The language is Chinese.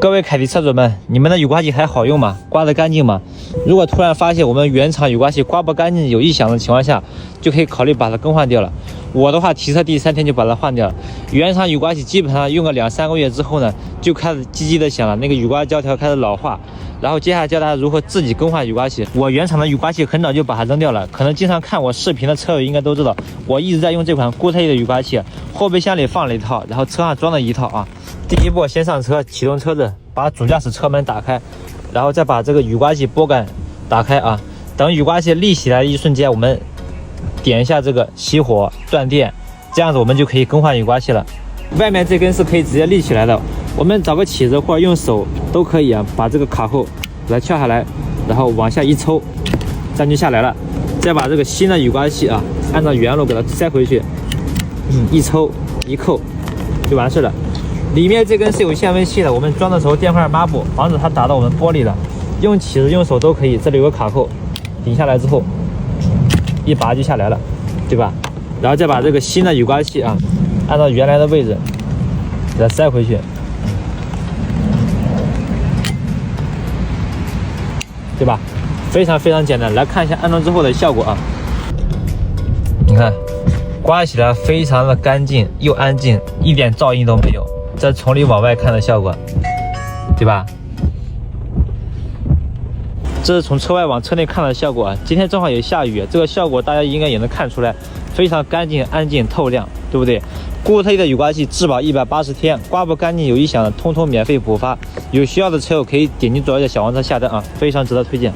各位凯迪车主们，你们的雨刮器还好用吗？刮得干净吗？如果突然发现我们原厂雨刮器刮不干净有异响的情况下，就可以考虑把它更换掉了。我的话，提车第3天就把它换掉了。原厂雨刮器基本上用个2、3个月之后呢，就开始叽叽的响了，那个雨刮胶条开始老化。然后接下来教大家如何自己更换雨刮器。我原厂的雨刮器很早就把它扔掉了，可能经常看我视频的车友应该都知道，我一直在用这款固特异的雨刮器，后备箱里放了一套，然后车上装了一套啊。第一步，先上车，启动车子，把主驾驶车门打开，然后再把这个雨刮器拨杆打开啊。等雨刮器立起来的一瞬间，我们点一下这个熄火断电，这样子我们就可以更换雨刮器了。外面这根是可以直接立起来的，我们找个起子或者用手都可以啊，把这个卡扣给它撬下来，然后往下一抽，这样就下来了。再把这个新的雨刮器啊，按照原路给它塞回去，一抽一扣就完事了。里面这根是有限温器的，我们装的时候垫块抹布，防止它打到我们玻璃了。用起子用手都可以，这里有个卡扣，顶下来之后一拔就下来了，对吧？然后再把这个新的雨刮器啊，按照原来的位置给它塞回去，对吧？非常非常简单。来看一下安装之后的效果啊，你看刮起来非常的干净又安静，一点噪音都没有。这是从里往外看的效果，对吧？这是从车外往车内看的效果。今天正好也下雨，这个效果大家应该也能看出来，非常干净、安静、透亮，对不对？固特异的雨刮器质保180天，刮不干净有异响的，通通免费补发。有需要的车友可以点击左右的小黄车下单啊，非常值得推荐。